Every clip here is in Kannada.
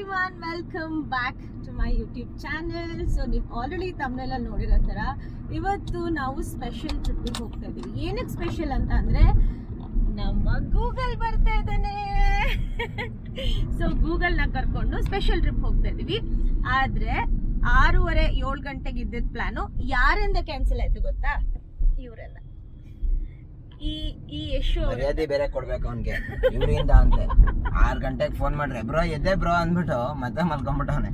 everyone, welcome back to my YouTube channel. So ನೀವು ಆಲ್ರೆಡಿ ತಮ್ಮನೆಲ್ಲ ನೋಡಿರೋ ಥರ ಇವತ್ತು ನಾವು ಸ್ಪೆಷಲ್ ಟ್ರಿಪ್ಪಿಗೆ ಹೋಗ್ತಾ ಇದ್ದೀವಿ. ಏನಕ್ಕೆ ಸ್ಪೆಷಲ್ ಅಂತ ಅಂದರೆ ನಮ್ಮ ಗೂಗಲ್ ಬರ್ತಾ ಇದ್ದಾನೆ. ಸೊ ಗೂಗಲ್ನ ಕರ್ಕೊಂಡು ಸ್ಪೆಷಲ್ ಟ್ರಿಪ್ ಹೋಗ್ತಾ ಇದ್ದೀವಿ. ಆದರೆ 6:30-7 ಗಂಟೆಗೆ ಇದ್ದಿದ್ದ ಪ್ಲಾನು ಯಾರಿಂದ ಕ್ಯಾನ್ಸಲ್ ಆಯ್ತು ಗೊತ್ತಾ? ಇವರೆಲ್ಲ ಈ ಯಶು ಮರ್ಯಾದೆ ಬೇರೆ ಕೊಡ್ಬೇಕು ಅವನ್ಗೆ ಇವರಿಂದ ಅಂತೆ 6 ಗಂಟೆಗೆ ಫೋನ್ ಮಾಡ್ರೆ ಬ್ರೋ ಎದ್ದೆ ಬ್ರೋ ಅಂದ್ಬಿಟ್ಟು ಮತ್ತೆ ಮಲ್ಕೊಂಡ್ಬಿಟ್ಟವನೆ.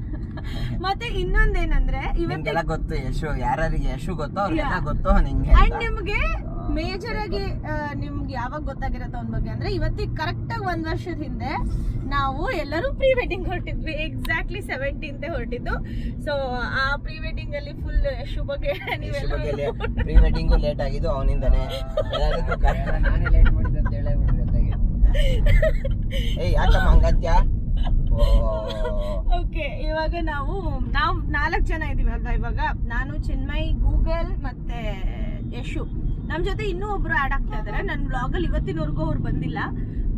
ಮತ್ತೆ ಇನ್ನೊಂದೇನಂದ್ರೆ ಇವತ್ತೆಲ್ಲ ಗೊತ್ತು ಯಶು, ಯಾರಿಗೆ ಯಶು ಗೊತ್ತೋ ಅವ್ರಿಗೆಲ್ಲ ಗೊತ್ತು ನಿಂಗೆ. ಅಂಡ್ ನಿಮ್ಗೆ ಮೇಜರ್ ಆಗಿ ನಿಮ್ಗೆ ಯಾವಾಗ ಗೊತ್ತಾಗಿರತ್ತೆ ಅವನ ಬಗ್ಗೆ ಅಂದ್ರೆ ಇವತ್ತಿಗೆ ಕರೆಕ್ಟ್ ಆಗಿ 1 ವರ್ಷದ ಹಿಂದೆ ನಾವು ಎಲ್ಲರೂ ಪ್ರೀ ವೆಡ್ಡಿಂಗ್ ಹೊರಟಿದ್ವಿ. ಎಕ್ಸಾಕ್ಟ್ಲಿ 17th ಹೊರಟಿದ್ದು. ಸೊ ಆ ಪ್ರೀ ವೆಡ್ಡಿಂಗ್ ಅಲ್ಲಿ ಫುಲ್ ಶುಭಗೆ ಪ್ರೀ ವೆಡ್ಡಿಂಗು ಲೇಟ್ ಆಗಿದ್ದು ಅವನಿಂದಾನೆ. ನಾನೇ ಲೇಟ್ ಮಾಡಿದ್ದೆ ಅಂತ ಹೇಳಿ ಏಯ್ ಯಾಕಮ್ಮ ಹಂಗಂತ್ಯ. ಓಕೆ, ಇವಾಗ ನಾವು 4 ಜನ ಇದೀವಿ ಅಲ್ವಾ. ಇವಾಗ ನಾನು, ಚಿನ್ಮಯ್, ಗೂಗಲ್ ಮತ್ತೆ ಯಶು. ನಮ್ಮ ಜೊತೆ ಇನ್ನೂ ಒಬ್ರು ಆ್ಯಡ್ ಆಗ್ತಾ ಇದ್ದಾರೆ. ನನ್ನ ಬ್ಲಾಗಲ್ಲಿ ಇವತ್ತಿನವರೆಗೂ ಅವ್ರು ಬಂದಿಲ್ಲ.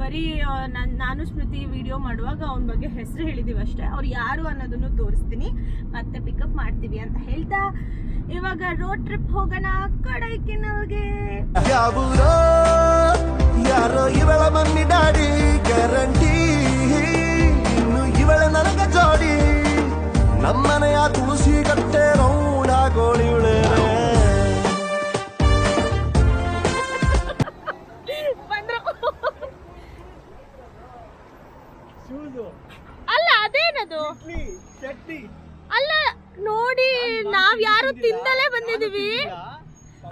ಬರೀ ನಾನು ಸ್ಮೃತಿ ವಿಡಿಯೋ ಮಾಡುವಾಗ ಅವನ ಬಗ್ಗೆ ಹೆಸರು ಹೇಳಿದೀವಿ ಅಷ್ಟೇ. ಅವ್ರು ಯಾರು ಅನ್ನೋದನ್ನು ತೋರಿಸ್ತೀನಿ, ಮತ್ತೆ ಪಿಕಪ್ ಮಾಡ್ತೀವಿ ಅಂತ ಹೇಳ್ತಾ ಇವಾಗ ರೋಡ್ ಟ್ರಿಪ್ ಹೋಗೋಣ ಕೊಡೈಕೆನಾಲ್ಗೆ. ಯಾರೋ ಇವಳ ಮಮ್ಮಿ ಡ್ಯಾಡಿ ಗ್ಯಾರಂಟಿ, ಇನ್ನು ಇವಳ ನನಗ ಜೋಡಿ, ನಮ್ಮನೆಯ ತುಳಸಿ ಕಟ್ಟೆ ರೌಡ ಗೋಳಿವಳೆ. ಅಲ್ಲ ಅದೇನದು ಅಲ್ಲ ನೋಡಿ, ನಾವ್ ಯಾರು ತಿಂದಲೇ ಬಂದಿದೀವಿ.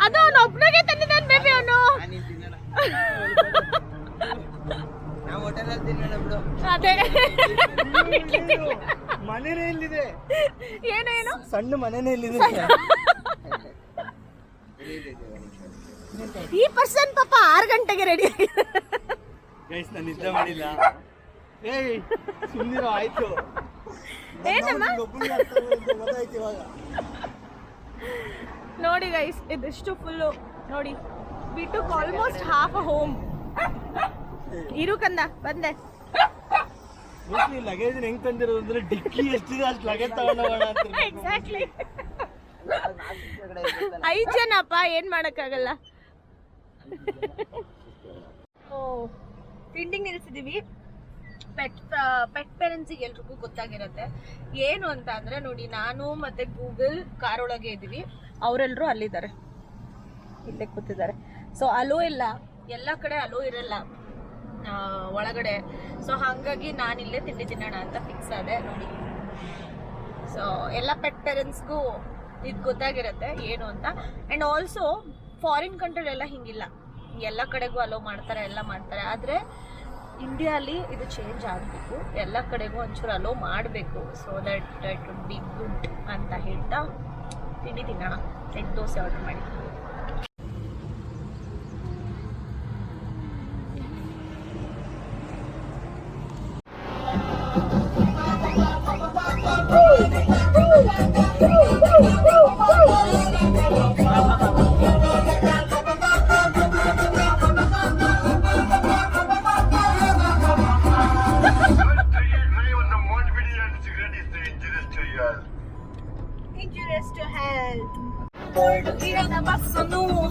ಅದು ಅವನ ಒಬ್ಬನಿಗೆ ತಂದಿದ್ದಾನೆ ಬೇಬಿ. ಅವನು ಅದೇ ಮನೇನೇ ಇಲ್ಲಿದೆ. ಏನು ಸಣ್ಣ ಮನೇನೇ ಇಲ್ಲಿದೆ. ಈ ಪರ್ಸನ್ ಪಾಪ 6 ಗಂಟೆಗೆ ರೆಡಿ ಆಗಿದೆ. ಗೈಸ್ ನಾನು ನಿದ್ದೆ ಮಾಡಿಲ್ಲ. ಏಯ್ ಸುಮ್ಮನಿರೋ ಆಯ್ತು. ಏನಮ್ಮ ನೋಡಿ ಗೈಸ್, ಇದಿಷ್ಟು ಫುಲ್ಲು ನೋಡಿ. We took almost half a home. ಇರು ಕಂದ ಬಂದೆ. ಲಗೇಜ್ ಹೆಂಗ್ ತಂದಿರೋದು ಅಂದ್ರೆ ಡಿಕ್ಕಿ ಎಷ್ಟಿದೆ ಅಷ್ಟು ಲಗೇಜ್ ತಗೊಂಡೋಗೋಣ ಅಂತ. ಎಕ್ಸಾಕ್ಟ್ಲಿ 5 ಜನಪ್ಪ, ಏನ್ ಮಾಡಕ್ಕಾಗಲ್ಲ. ಓ ತಿಂಡಿಗೆ ನಿಲ್ಸಿದೀವಿ. ಪೆಟ್ ಪೇರೆಂಟ್ಸಿಗೆ ಎಲ್ರಿಗೂ ಗೊತ್ತಾಗಿರುತ್ತೆ ಏನು ಅಂತ ಅಂದ್ರೆ ನೋಡಿ, ನಾನು ಮತ್ತೆ ಗೂಗಲ್ ಕಾರ್ ಒಳಗೆ ಇದ್ದೀವಿ, ಅವರೆಲ್ಲರೂ ಅಲ್ಲಿದ್ದಾರೆ, ಇಲ್ಲೇ ಕೂತಿದ್ದಾರೆ. ಸೊ ಅಲೋ ಇಲ್ಲ, ಎಲ್ಲ ಕಡೆ ಅಲೋ ಇರಲ್ಲ ಒಳಗಡೆ. ಸೊ ಹಾಗಾಗಿ ನಾನು ಇಲ್ಲೇ ತಿಂಡಿ ತಿನ್ನೋಣ ಅಂತ ಫಿಕ್ಸ್ ಆದೆ ನೋಡಿ. ಸೊ ಎಲ್ಲ ಪೆಟ್ ಪೇರೆಂಟ್ಸ್ಗೂ ಇದು ಗೊತ್ತಾಗಿರುತ್ತೆ ಏನು ಅಂತ. ಆ್ಯಂಡ್ ಆಲ್ಸೋ ಫಾರಿನ್ ಕಂಟ್ರಿಲೆಲ್ಲ ಹಿಂಗಿಲ್ಲ, ಎಲ್ಲ ಕಡೆಗೂ ಅಲೋ ಮಾಡ್ತಾರೆ, ಎಲ್ಲ ಮಾಡ್ತಾರೆ. ಆದರೆ ಇಂಡಿಯಾಲಿ ಇದು ಚೇಂಜ್ ಆಗಬೇಕು, ಎಲ್ಲ ಕಡೆಗೂ ಒಂಚೂರು ಅಲೋ ಮಾಡಬೇಕು. So that would be good ಅಂತ ಹೇಳ್ತಾ ತಿಂಡಿ ತಿನ್ನೋಣ. ಎಗ್ ದೋಸೆ ಆರ್ಡರ್ ಮಾಡಿ.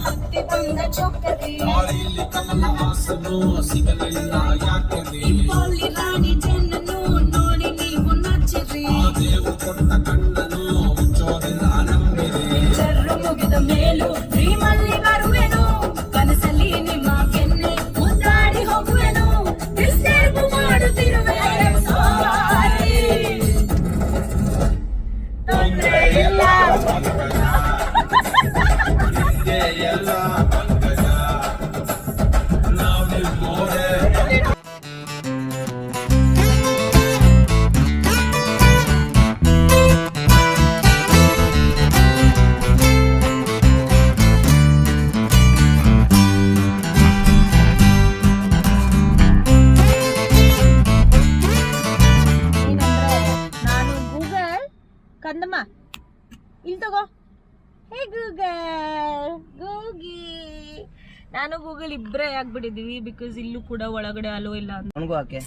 ಹತ್ತಿ ಬಂದ ಚೊಕ್ಕದಿ ರಾಣಿ ಜನನು ನೋಡಿ ನೀವು ನಚ್ಚಿರಿ. ಚರ್ರು ಮುಗಿದ ಮೇಲೂ ಶ್ರೀಮಲ್ಲಿ ಬರುವೆನು, ಕನಸಲ್ಲಿ ನಿಮ್ಮ ಕೆನ್ನೆ ಮುದ್ದಾಡಿ ಹೋಗುವೆನು, ಡಿಸ್ಟರ್ಬ್ ಮಾಡುತ್ತಿರುವೆ ತೊಂದ್ರೆ ಇಲ್ಲ. ಕಂದಮ್ಮ ಇಲ್ಲಿ ತಗೋ. ಹೇ ಗೂಗಲ್, ಗೂಗಿ. ನಾನು ಗೂಗಲ್ ಇಬ್ಬರೇ ಆಗ್ಬಿಟ್ಟಿದೀವಿ, ಬಿಕಾಸ್ ಇಲ್ಲೂ ಕೂಡ ಒಳಗಡೆ ಅಲೋ ಇಲ್ಲ ಅಂತ. ನನಗೂ ಹಾಕೆ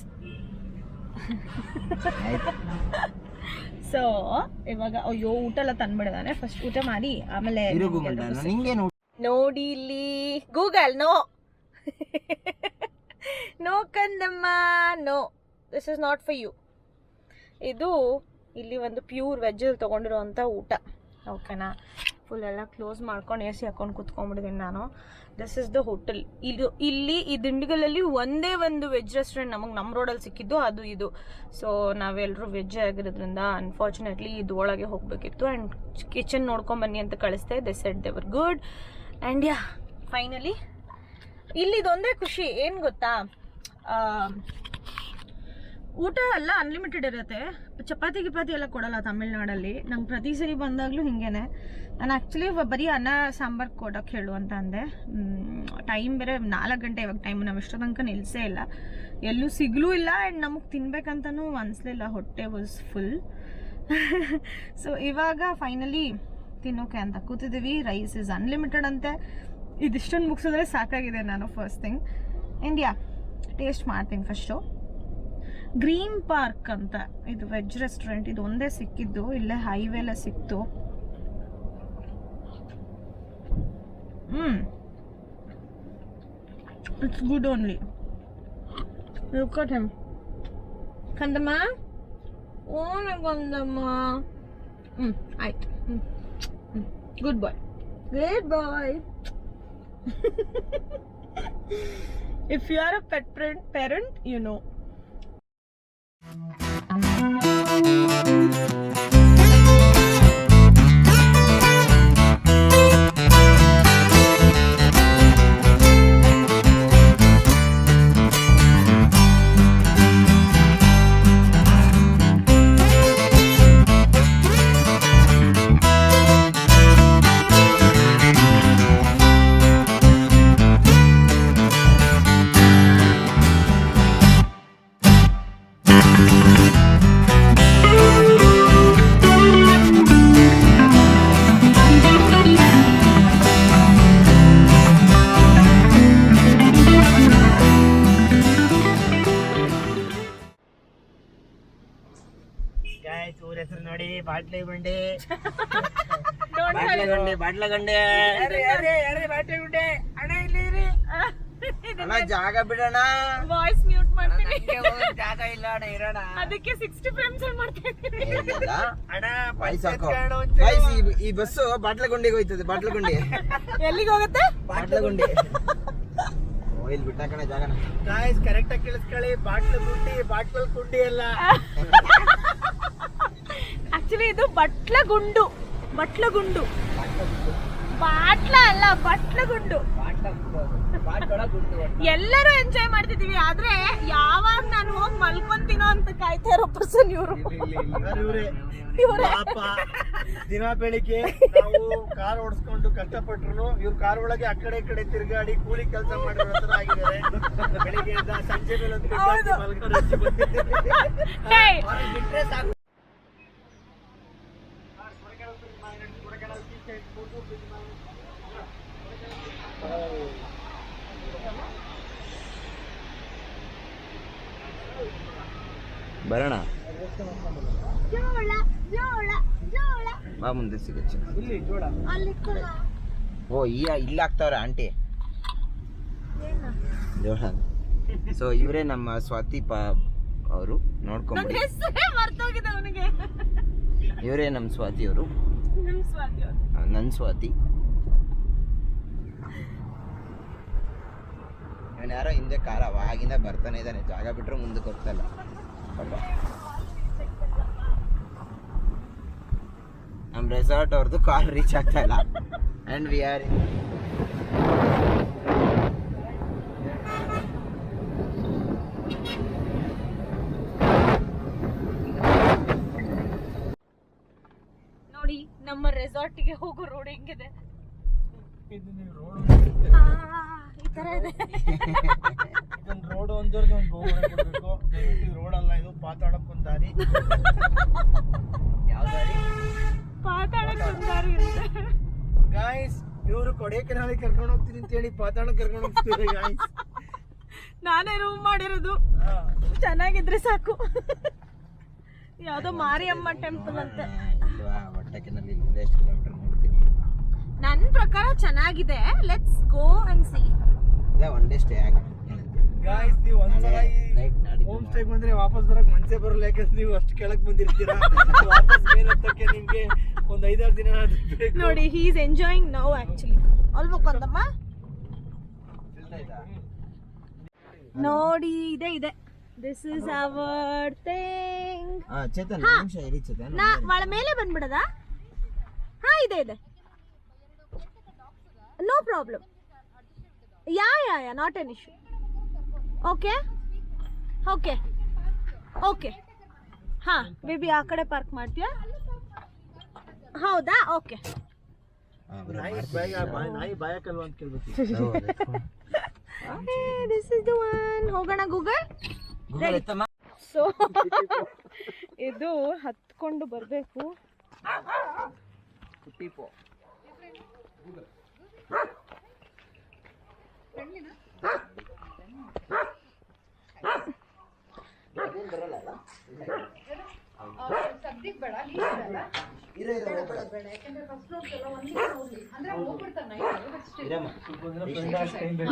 ಸೊ ಇವಾಗ ಅಯ್ಯೋ ಊಟ ಎಲ್ಲ ತಂದ್ಬಿಡಿದಾನೆ. ಫಸ್ಟ್ ಊಟ ಮಾಡಿ ಆಮೇಲೆ ನಿಂಗೇನು ನೋಡಿ ಇಲ್ಲಿ ಗೂಗಲ್ ನೋ ನೋ ಕಂದಮ್ಮ no, this is not for you. ಇದು ಇಲ್ಲಿ ಒಂದು ಪ್ಯೂರ್ ವೆಜ್ಜಲ್ಲಿ ತೊಗೊಂಡಿರೋವಂಥ ಊಟ, ಓಕೆನಾ. ಫುಲ್ ಎಲ್ಲ ಕ್ಲೋಸ್ ಮಾಡ್ಕೊಂಡು AC ಹಾಕೊಂಡು ಕೂತ್ಕೊಂಡ್ಬಿಟ್ಟಿದ್ದೀನಿ ನಾನು. This is the hotel. ಇಲ್ಲಿ ಈ ದಿಂಡಿಗಲಲ್ಲಿ ಒಂದೇ ಒಂದು ವೆಜ್ ರೆಸ್ಟೋರೆಂಟ್ ನಮಗೆ ನಮ್ಮ ರೋಡಲ್ಲಿ ಸಿಕ್ಕಿದ್ದು, ಅದು ಇದು. ಸೊ ನಾವೆಲ್ಲರೂ ವೆಜ್ ಆಗಿರೋದ್ರಿಂದ ಅನ್ಫಾರ್ಚುನೇಟ್ಲಿ ಇದು ಒಳಗೆ ಹೋಗಬೇಕಿತ್ತು. ಆ್ಯಂಡ್ ಕಿಚನ್ ನೋಡ್ಕೊಂಬನ್ನಿ ಅಂತ ಕಳಿಸ್ದೆ. They said they were good. And yeah finally ಇಲ್ಲಿದೊಂದೇ ಖುಷಿ ಏನು ಗೊತ್ತಾ, ಊಟ ಎಲ್ಲ ಅನ್ಲಿಮಿಟೆಡ್ ಇರುತ್ತೆ. ಚಪಾತಿ ಗಿಪಾತಿ ಎಲ್ಲ ಕೊಡಲ್ಲ ತಮಿಳ್ನಾಡಲ್ಲಿ. ನಂಗೆ ಪ್ರತಿ ಸರಿ ಬಂದಾಗಲೂ ಹಿಂಗೇನೆ. ನಾನು ಆ್ಯಕ್ಚುಲಿ ಬರೀ ಅನ್ನ ಸಾಂಬಾರು ಕೊಡೋಕ್ಕೆ ಹೇಳು ಅಂತ ಅಂದೆ. ಟೈಮ್ ಬೇರೆ 4 ಗಂಟೆ ಇವಾಗ ಟೈಮ್. ನಾವು ಇಷ್ಟೋ ತನಕ ನಿಲ್ಲಿಸೇ ಇಲ್ಲ, ಎಲ್ಲೂ ಸಿಗಲೂ ಇಲ್ಲ. ಆ್ಯಂಡ್ ನಮಗೆ ತಿನ್ಬೇಕಂತನೂ ಅನಿಸ್ಲಿಲ್ಲ, ಹೊಟ್ಟೆ ವಾಸ್ ಫುಲ್. ಸೊ ಇವಾಗ ಫೈನಲಿ ತಿನ್ನೋಕೆ ಅಂತ ಕೂತಿದ್ದೀವಿ. ರೈಸ್ ಇಸ್ ಅನ್ಲಿಮಿಟೆಡ್ ಅಂತೆ. ಇದಿಷ್ಟೊಂದು ಮುಗಿಸಿದ್ರೆ ಸಾಕಾಗಿದೆ ನಾನು ಫಸ್ಟ್ ಥಿಂಗ್. ಇಂಡಿಯಾ ಟೇಸ್ಟ್ ಮಾಡ್ತೀನಿ ಫಸ್ಟು. ಗ್ರೀನ್ ಪಾರ್ಕ್ ಅಂತ ಇದು ವೆಜ್ ರೆಸ್ಟೋರೆಂಟ್. ಇದು ಒಂದೇ ಸಿಕ್ಕಿದ್ದು, ಇಲ್ಲೇ ಹೈವೇಲೆ ಸಿಕ್ತು. It's good only. Look at him. ಕಂದಮ್ಮ, ಓನ ಕಂದಮ್ಮ. ಆಯ್ತು. Good boy, great boy. If you are a pet parent, you know. ಊರ ಹೆಸರು ನೋಡಿ, ಬಾಟ್ಲಿ ಬಂಡಿ. ಬಾಟ್ಲಗಂಡೆ ಬಾಟ್ಲಿ ಗುಂಡೆ. ಅಣ್ಣ ಇಲ್ಲಿ ಇರಿ. ಅಣ್ಣ ಜಾಗ ಬಿಡೋಣ. ವಾಯ್ಸ್ ಮ್ಯೂಟ್ ಮಾಡ್ತೀನಿ, ಜಾಗ ಇಲ್ಲ ಅಣ್ಣ, ಇರೋಣ. ಅದಕ್ಕೆ 60 ಫ್ರೇಮ್ಸ್ ಅಲ್ಲಿ ಮಾಡ್ತೀನಿ. ಅಣ್ಣ ಈ ಬಸ್ಸು ಬಾಟ್ಲಗುಂಡಿಗೆ ಹೋಯ್ತದೆ. ಬಾಟ್ಲಗುಂಡಿ ಎಲ್ಲಿಗೆ ಹೋಗುತ್ತೆ? ಬಾಟ್ಲಗುಂಡಿ. ಇಲ್ಲಿ ಬಿಟ್ಟಾಕಣ ಜಾಗನ. ಗಾಯ್ಸ್ ಕರೆಕ್ಟ್ ಆಗಿ ಕೇಳಿಸ್ಕೊಳ್ಳಿ, ಬಾಟ್ಲು ಗುಂಡಿ ಬಾಟ್ಲ್ ಗುಂಡಿ ಅಲ್ಲ. ಆಕ್ಚುಲಿ ಇದು ಬಟ್ಲಗುಂಡು. ಬಟ್ಲಗುಂಡು, ಬಾಟ್ಲ ಅಲ್ಲ, ಬಟ್ಲಗುಂಡು. ಎಲ್ಲರೂ ಎಂಜಾಯ್ ಮಾಡ್ತಿದೀವಿ. ಆದ್ರೆ ಯಾವಾಗ ನಾನು ಹೋಗಿ ಮಲ್ಕೊಂತೀನೋ ಅಂತ ಕಾಯ್ತಾ ಇರೋ ಪರ್ಸನ್ ಇವರು. ಪಾಪ ದಿನ ಬೆಳಿಗ್ಗೆ ನಾವು ಕಾರ್ ಓಡಿಸ್ಕೊಂಡು ಕಷ್ಟಪಟ್ರು ಇವ್ರು ಕಾರ್ ಒಳಗೆ ಆ ಕಡೆ ಈ ಕಡೆ ತಿರುಗಾಡಿ ಕೂಲಿ ಕೆಲಸ ಮಾಡಿರೋ ಹತ್ರ ಆಗಿದ್ದಾರೆ. ಬೆಳಿಗ್ಗೆಯಿಂದ ಸಂಜೆ ಮೇಲೆ ಬಿಟ್ರೆ ಸಾಕು. ಬರೋಣ ಬಾ, ಮುಂದೆ ಸಿಗುತ್ತೆ. ಇಲ್ಲಿ ಜೋಳ ಓ ಇಲ್ಲ ಆಗ್ತಾವ್ರ ಆಂಟಿ ಜೋಳ. ಸೊ ಇವರೇ ನಮ್ಮ ಸ್ವಾತಿ ಅವರು, ನೋಡ್ಕೊಂಡ್ಬಿಡಿ. ಇವರೇ ನಮ್ಮ ಸ್ವಾತಿ ಅವರು, ನನ್ನ ಸ್ವಾತಿ. ಇವನು ಯಾರೋ ಹಿಂದೆ ಕಾರ ಅವಾಗಿಂದ ಬರ್ತಾನೆ ಇದ್ದಾನೆ. ಜಾಗ ಬಿಟ್ಟರೆ ಮುಂದಕ್ಕೆ ಹೋಗ್ತಲ್ಲ ಪಾಪ. ನಮ್ಮ ರೆಸಾರ್ಟ್ ಅವ್ರದ್ದು ಕಾಲ್ ರೀಚ್ ಆಗ್ತಾ ಇಲ್ಲ. ಆ್ಯಂಡ್ ವಿ ಆರ್ ನೋಡಿ ನಮ್ಮ ರೆಸಾರ್ಟ್ಗೆ ಹೋಗೋ ರೋಡ್ ಹೆಂಗಿದೆ. ಇದು ನೀವು ರೋಡ್ ಈ ತರ ಇದೆ. ಇದೊಂದು ರೋಡ್ ಒಂದೂರಿಗೆ ಒಂದು ಗೋಪುರ ಕೊಡಬೇಕು. ದಯವಿಟ್ಟು ರೋಡ್ ಅಲ್ಲ, ಇದು ಪಾತಾಳಕ್ಕೆ ಒಂದು ದಾರಿ. ಯಾವ ದಾರಿ? ಪಾತಾಳಕ್ಕೆ ಒಂದು ದಾರಿ ಇದೆ. ಗಾಯ್ಸ್ ಇವರು ಕೊಡೈಕೆನಾಲಿಗೆ ಕರ್ಕೊಂಡು ಹೋಗ್ತೀನಿ ಅಂತ ಹೇಳಿ ಪಾತಾಳಕ್ಕೆ ಕರ್ಕೊಂಡು ಹೋಗ್ತಿದ್ದಾರೆ ಗಾಯ್ಸ್. ನಾನೇ ರೂಮ್ ಮಾಡಿರೋದು, ಚೆನ್ನಾಗಿದ್ರೆ ಸಾಕು. ಯಾವುದೋ ಮಾರಿಯಮ್ಮ ಟೆಂಪಲ್ ಅಂತೆ. ಇಲ್ವಾ ಒಟ್ಟಕಿನಲ್ಲಿ ಇಲ್ಲಿಂದ ಎಷ್ಟು ಕಿಲೋಮೀಟರ್ ನೋಡ್ತೀನಿ. ನನ್ನ ಪ್ರಕಾರ ಚೆನ್ನಾಗಿದೆ. Let's go and C. ಇಲ್ಲ ಒನ್ ಡೇ ಸ್ಟೇ ಆಗಿ ಗಾಯ್ಸ್ ನೀವು ಒಂದ್ಸಲ ಈ ನೈಟ್ ನಾಡಿದ್ದು ಹೋಮ್ ಸ್ಟೇ ಬಂದ್ರೆ ವಾಪಸ್ ಬರಕ್ ಮನ್ಸೇ ಬರಲ್ಲ, ಯಾಕಂದ್ರೆ ನೀವು ಅಷ್ಟು ಕೆಳಕ್ ಬಂದಿರ್ತೀರಾ. ವಾಪಸ್ ಮೇಲೆ ಹತ್ತಕ್ಕೆ ನಿಮ್ಗೆ ಒಂದ್ 5-6 ದಿನ ಬೇಕು. ನೋಡಿ he is enjoying now actually. ಅಲ್ವಾ ಕಂದಮ್ಮ? ನೋಡಿ ಇದೆ ಇದೆ. This is our thing. Chetan ಹಾ. ನಿಮಿಷ ಇರಿ ಚೇತನ್. ನಾ ಒಳ ಮೇಲೆ ಬಂದ್ಬಿಡದಾ? ಹಾ ಇದೆ ಇದೆ. No problem. Yeah not an issue. Okay okay okay. ಹಾ ಬೇಬಿ ಆ ಕಡೆ ಪಾರ್ಕ್ ಮಾಡ್ತೀಯಾ? ಹೌದಾ? ಓಕೆ. ನಾಯಿ ಬಾಯಕಲ್ವಾ ಅಂತ ಕೇಳ್ಬೇಕು. This is the one. ಹೋಗೋಣ ಗೂಗಲ್. ಸೊ ಇದು ಹತ್ಕೊಂಡು ಬರಬೇಕು.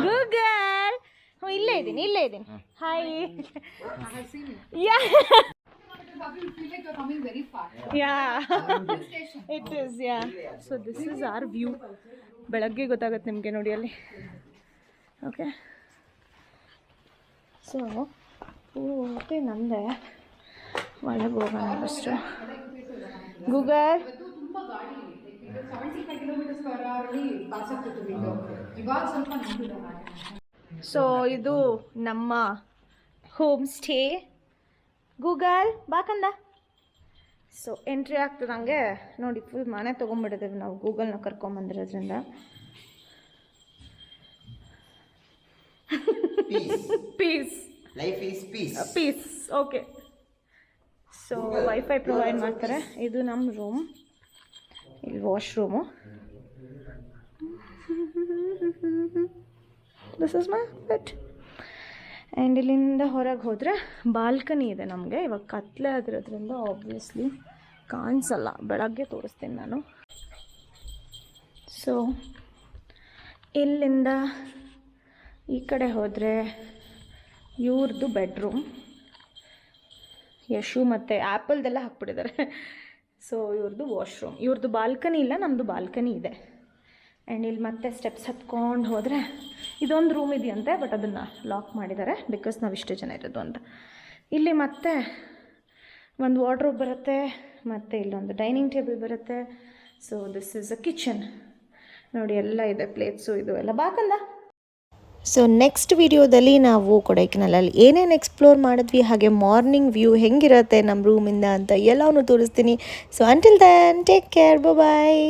ಗೂಗಲ್. ಇಲ್ಲೇ ಇದ್ದೀನಿ ಇಲ್ಲೇ ಇದ್ದೀನಿ. Hi. Yeah it is yeah. So this is our view. ಬೆಳಗ್ಗೆ ಗೊತ್ತಾಗುತ್ತೆ ನಿಮಗೆ ನೋಡಿ ಅಲ್ಲಿ. ಓಕೆ ಸೊ ಓಕೆ ನಮ್ಮದೇ ಒಳಗೆ ಹೋಗೋಣ ಫಸ್ಟು. ಗೂಗಲ್. ಸೊ ಇದು ನಮ್ಮ ಹೋಮ್ ಸ್ಟೇ. ಗೂಗಲ್ ಬಾಕಂದ. ಸೊ ಎಂಟ್ರಿ ಆಗ್ತದಂಗೆ ನೋಡಿ ಫುಲ್ ಮನೆ ತೊಗೊಂಡ್ಬಿಟ್ಟಿದ್ದೀವಿ ನಾವು ಗೂಗಲ್ನ ಕರ್ಕೊಂಬಂದಿರೋದ್ರಿಂದ. Peace life is peace. Peace okay. So wifi provide ಮಾಡ್ತಾರೆ. ಇದು ನಮ್ಮ ರೂಮ್. ಇಲ್ಲಿ washroom. This is my bed. And ಇಲ್ಲಿಂದ ಹೊರಗೆ ಹೋದರೆ ಬಾಲ್ಕನಿ ಇದೆ ನಮಗೆ. ಇವಾಗ ಕತ್ಲೆ ಆಗಿರೋದ್ರಿಂದ ಆಬ್ವಿಯಸ್ಲಿ ಕಾಣಿಸಲ್ಲ. ಬೆಳಗ್ಗೆ ತೋರಿಸ್ತೀನಿ ನಾನು. ಸೊ ಇಲ್ಲಿಂದ ಈ ಕಡೆ ಹೋದರೆ ಇವ್ರದ್ದು ಬೆಡ್ರೂಮ್. ಯಶು ಮತ್ತು ಆ್ಯಪಲ್ದೆಲ್ಲ ಹಾಕ್ಬಿಟ್ಟಿದ್ದಾರೆ. ಸೊ ಇವ್ರದ್ದು ವಾಶ್ರೂಮ್. ಇವ್ರದ್ದು ಬಾಲ್ಕನಿ ಇಲ್ಲ, ನಮ್ಮದು ಬಾಲ್ಕನಿ ಇದೆ. ಆ್ಯಂಡ್ ಇಲ್ಲಿ ಮತ್ತೆ ಸ್ಟೆಪ್ಸ್ ಹತ್ಕೊಂಡು ಹೋದರೆ ಇದೊಂದು ರೂಮ್ ಇದೆಯಂತೆ, ಬಟ್ ಅದನ್ನು ಲಾಕ್ ಮಾಡಿದ್ದಾರೆ ಬಿಕಾಸ್ ನಾವು ಇಷ್ಟೇ ಜನ ಇರೋದು ಅಂತ. ಇಲ್ಲಿ ಮತ್ತೆ ಒಂದು ವಾರ್ಡ್ರೋಬ್ ಬರುತ್ತೆ, ಮತ್ತು ಇಲ್ಲೊಂದು ಡೈನಿಂಗ್ ಟೇಬಲ್ ಬರುತ್ತೆ. So this is a kitchen. ನೋಡಿ ಎಲ್ಲ ಇದೆ, ಪ್ಲೇಟ್ಸು ಇದು ಎಲ್ಲ. ಬಾಕಂದ. ಸೊ ನೆಕ್ಸ್ಟ್ ವಿಡಿಯೋದಲ್ಲಿ ನಾವು ಕೊಡೈಕೆನಾಲಲ್ಲಿ ಏನೇನು ಎಕ್ಸ್ಪ್ಲೋರ್ ಮಾಡಿದ್ವಿ, ಹಾಗೆ ಮಾರ್ನಿಂಗ್ ವ್ಯೂ ಹೆಂಗಿರುತ್ತೆ ನಮ್ಮ ರೂಮಿಂದ ಅಂತ ಎಲ್ಲವನ್ನೂ ತೋರಿಸ್ತೀನಿ. So until then take care, ಬಾಯ್.